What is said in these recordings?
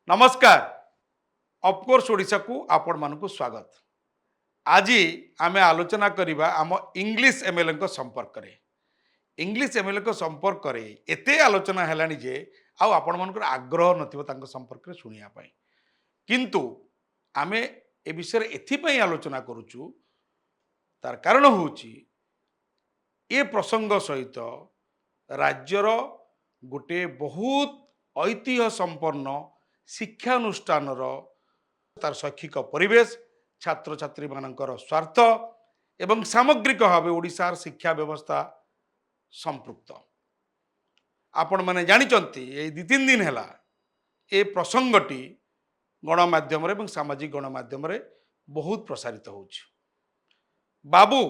नमस्कार ऑफकोर्स ओडिशा को आपण मानक स्वागत। आज आम आलोचना करवा आम इंग्लिश एमएलए संपर्क में। इंग्लिश एमएलए संपर्क में एत आलोचना है जे आपण मानकर आग्रह न संपर्क में शुणापी किंतु आम ए विषय एथपाई आलोचना करुचु तार कारण हूँ ये प्रसंग सहित राज्यर गोटे बहुत ऐतिह्य संपन्न शिक्षानुष्ठान तार शैक्षिक परिवेश छात्र छात्री मानकर स्वार्थ एवं सामग्रिक भाव ओडिशार शिक्षा व्यवस्था संपृक्त। आपण मैंने जानते ये 2-3 दिन है ये प्रसंगटी गणमाध्यम एवं सामाजिक गणमाध्यम बहुत प्रसारित हो। बाबू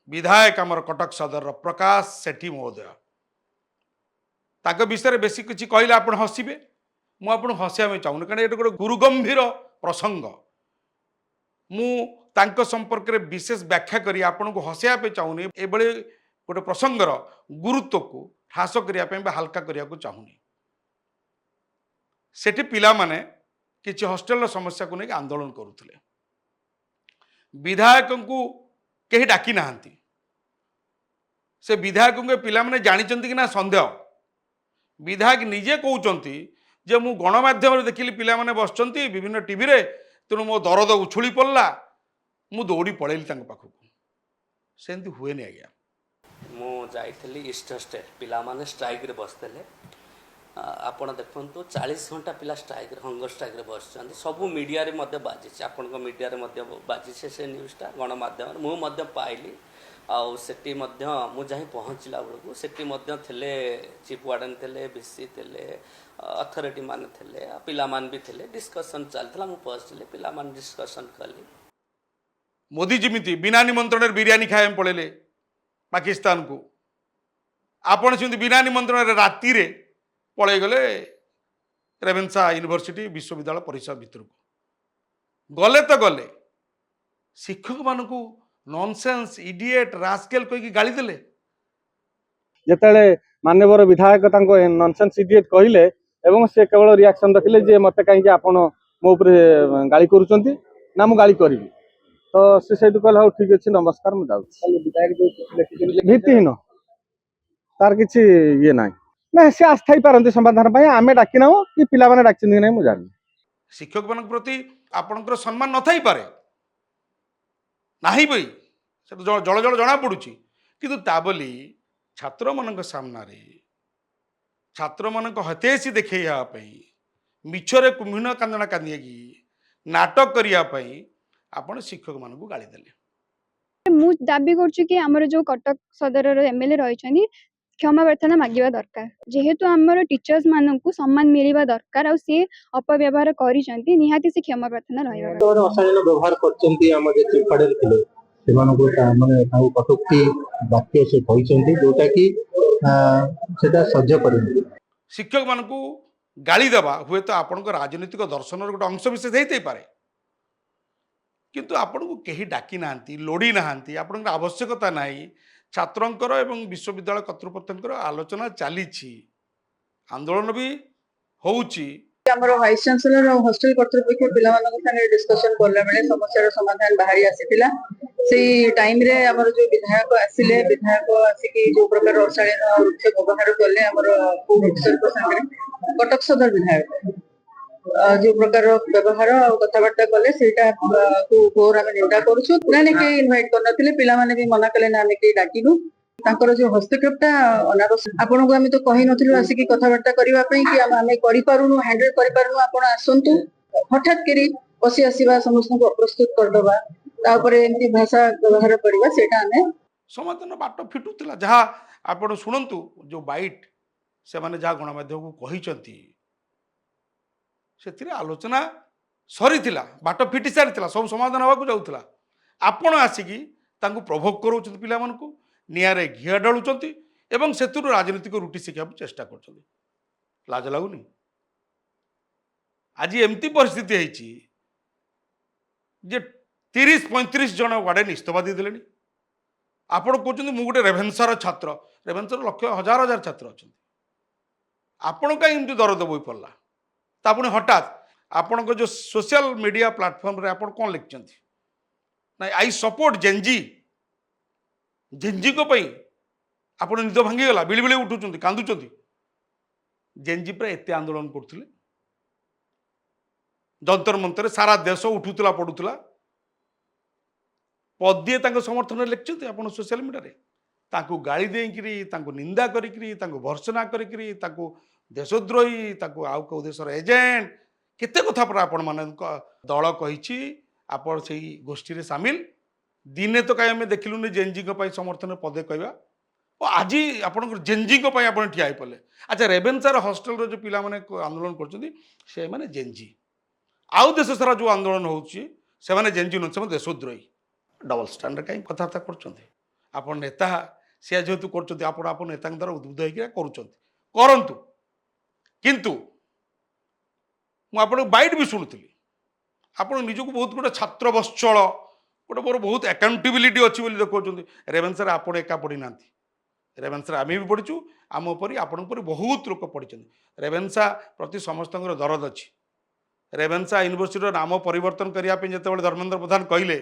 विधायक आमर कटक सदर प्रकाश सेठी महोदय ताक विषय बेसी किसी कहले आप हसबे मुझे हसैया चाहूनी कारण ये गोटे गुरुगंभीर प्रसंग मु संपर्क में विशेष व्याख्या करी आपन को हसैया चाहूनी ये गोटे प्रसंगर गुरुत्व को ह्रास करने हाल्का करने को चाहूनी। सेठी पिला माने किसी हॉस्टेल समस्या को लेकिन आंदोलन करुले विधायक को कहीं डाकी ना से विधायक के पिला माने जानी कि ना सन्देह विधायक निजे कहते जे मु गणमाध्यम देखिली पिला माने बसचंती विभिन्न टीवी रे तेणु मो दरद उछुली पड़ला मु दौड़ी पड़ेली पाखक सेमती हुए नहीं आज्ञा मु जाइली ईस्ट हस्टेल पिला माने स्ट्राइक रे बसते आपण देखु 40 घंटा पिला स्ट्राइक हंगर स्ट्राइक रे बस सबू मीडिया रे मध्य बाजी आपण मीडिया रे मध्य बाजी से न्यूज़टा गणमाध्यम मु पाइली आउे मुझे पहुँचला बेलू से चीफ वार्डन थे भिसी थे अथॉरिटी मान थे पिला मान भी थे डिस्कशन चलता मुझे पहुँचली पिला मान डिस्कशन कली। मोदी जमी बिना निमंत्रण बिरियानी खाए पड़े पाकिस्तान को आपण से बिना निमंत्रण राति पड़े गले रेवेन्सा यूनिवर्सिटी विश्वविद्यालय परिसर भितर को गले तो गले शिक्षक मान नॉनसेंस इडिएट रास्केल कोई गाली देले जेतेले माननीय विधायक तांको नॉनसेंस इडिएट कहिले एवं से केवल रिएक्शन रखिले जे मते कहीं आपण मो ऊपर गाली करूचंती ना मु गाली करबी तो से सेटु कहल हो ठीक अछि नमस्कार मु जाउ विधायक जो भित्तिहीन तार किछि ये नाही ना से आस्थाई पारंती समाधान पई आमे डाकिना कि पिला माने डाकिन नै मु जानि शिक्षक मान प्रति आपनकर सम्मान न थाई पारे नाही बई से तो जल जल जना पड़ुची किंतु ता बोली छात्र मान सामने छात्र मान हतेसी देखा मिछरे कुम्भीन कांदना कांदी नाटक करने आपण शिक्षक मान गाली देले। मु दाबी करछु कि हमर जो कटक सदर एमएलए रहिछनी क्षमा प्रार्थना मागिबा दरकार जेहेतु हमर टीचर्स मानन को सम्मान मिलिबा दरकार आ से अपव्यवहार करिसंती निहाती से क्षमा प्रार्थना रहइबा तो अशालीन व्यवहार करचंती हम जे चिफाडर थिले सेमानको माने ताऊ कटुक्ति वाक्य से कहिसंती जोटा कि सेटा सह्य करिन शिक्षक मान को गाली देवा हुए तो आपण राजनीतिक दर्शन गोटे अंश विशेष होते पारे किंतु आपण को कहीं डाकी ना लोड़ी ना आपण आवश्यकता नहीं छात्रों एवं विश्वविद्यालय कर्तृपक्षर आलोचना चली आंदोलन भी होउची वाइस चांसलर और हॉस्टल कर्तृपक्ष पिला डिस्कशन करला बेले समस्या समाधान बाहरी आसीथिला से टाइम रे हमर जो विधायक आसिले विधायक आसिकी जो प्रकार अशालीन रुक्ष व्यवहार कले हमर ऑफिसर को संगे कटक सदर विधायक जो प्रकार व्यवहार और कथबार्ता कले सेटा को घोर आम निंदा करूछु ना के इनवाइट करनथिले पिला माने भी मना कले ना आमे के डाकिनु तांकर जो हस्तक्षेपटा अनावश्यक आपन को आमे तो कहि नथिलु आसिकी कथबार्ता करिवा पई कि आमे करि पारुनु हैंडल करि पारुनु आपन आसंतु हठात करी बसी आसीबा समस्त को अप्रस्तुत कर दबा तापर एंती भाषा व्यवहार करबा सेटा आमे समाधान बाट फिटुला जहाँ आपण सुनंतु जो बाइट से माने जहाँ गणमाध्यम को कहिचंती से आलोचना सरी बाट फिटी सारी सब समाधान हवा जाऊला आपण आसिकी तांको प्रोभोक करोचंती पिला मन को नियारे घिया ढालुचंती एवं सेतुरु राजनीतिक रुटी शिखा चेष्टा करचंती लाज लागुनी। आज एमती परिस्थिति है जे 30-35 जन वार्डन इस्तफा देदेले आपण कहते मुझे गोटे रेभेन्सार छात्र रेभेन्सार लक्ष हजार हजार छात्र अच्छा आपण कहीं दरद बोई पड़ा तापुणी हठात आपणक जो सोशल मीडिया प्लेटफॉर्म रे आपण कौन लिखिं ना आई सपोर्ट जेनजी जेनजी को पई आपण निद भांगीगला बिली बिली उठुचंती कांदुचंती जेनजी पर एते आंदोलन करथिले जंतर मंतर सारा देश उठुतला पडुतला पदिए तांको समर्थन लिखिं आपण सोशल मीडिया रे तांको गाली देकिरी तांको निंदा करिकरी तांको भर्सना करिकरी तांको देशद्रोही तांको आउ को देशर एजेंट केते कथा पर आपण मान दल कही आपण से गोष्ठी रे सामिल दिने तो कहीं आम देखिलुनि जेनजी समर्थन पदे कहवा और आज आप जेनजी आप ठिया पड़े अच्छा रेवेन्सार हस्टेल जो पिला माने आंदोलन कर जेनजी आउ देश सारा जो आंदोलन होने जेनजी नुह देशद्रोही डबल स्टैंडर्ड कहीं कथबार्ता कर नेता सी जेहेतु कर नेता द्वारा उद्बुद्ध होकर किंतु मुझे बाइट भी शुणुली आप निजक बहुत गोटे छात्र बत्सल गोटे मोर बहुत एकाउंटेबिलिटी अच्छी देखते रेवेन्सार आप एका पढ़ी ना रेवेन्सार आम भी पढ़ीचु आम परी आपण बहुत लोक पढ़ी रेवेन्सा प्रति समस्त दरद अच्छी रेवेन्सा यूनिवर्सिटी नाम परिवर्तन करने जो धर्मेंद्र प्रधान कहले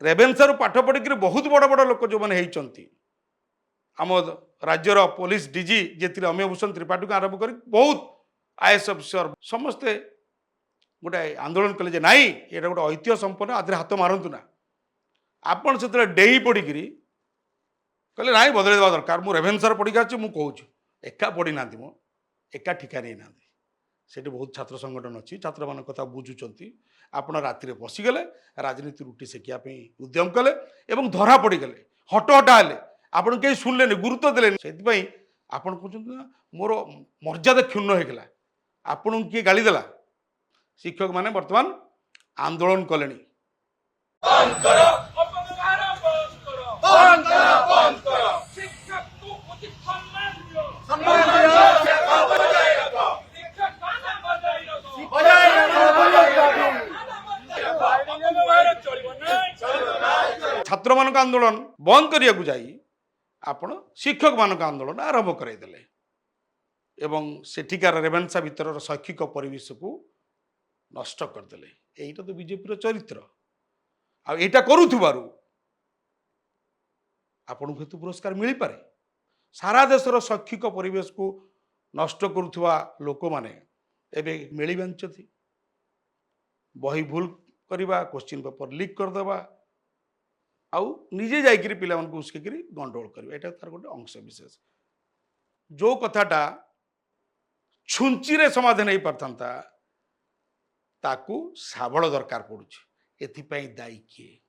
रेवेन्सा पाठ पढ़िक बहुत बड़ बड़ लोक जो मैंने आम राज्यर पुलिस डीजी जे अमिय भूषण त्रिपाठी को आरंभ कर बहुत आईएएस अफिसर समस्ते गोटे आंदोलन कले जे नाई ये गोटे ऐतिह्य संपन्न आदि हाथ मारतु ना आपण से डेई पड़िक कहले ना बदल देवा दरकार मु रेवेन्सार पढ़ी आसी मुझे कहूँ एका पढ़ी ना मो एका ठिका नहीं ना से बहुत छात्र संगठन अच्छी छात्र मान कथा बुझुंट आपण राति बसीगले राजनीति रुटी सेकियापी उद्यम कले एवं धरा पड़गले हटहटा हेले आपन कहीं शुणिले गुरुत्व देले से आपन कहते मोर मर्यादा क्षुण्ण होगा आपण किए गाली देला शिक्षक माने वर्तमान आंदोलन कले छात्र मान आंदोलन बंद करने को जाई आपण शिक्षक मान आंदोलन आरंभ कराइदेले एवं सेठिकार रेवेन्सा भितर शैक्षिक परिवेश को नष्ट करदेले यहीटा तो बीजेपी चरित्र आईटा करुथुबारु आपन हेतु पुरस्कार मिल पारे सारा देशर शैक्षिक परिवेश को नष्ट करुथुवा लोक माने एबे मिली बांचती बही भूल करवा क्वेश्चन पेपर लीक करदेवा आउ निजे जाकि पिला को उस्किक गंडगोल करवा यहाँ तार गोटे अंश विशेष जो कथाटा छुंची रे समाधान हो पारता ताकू साबल दरकार पड़ुछि एथिपाई दायी किए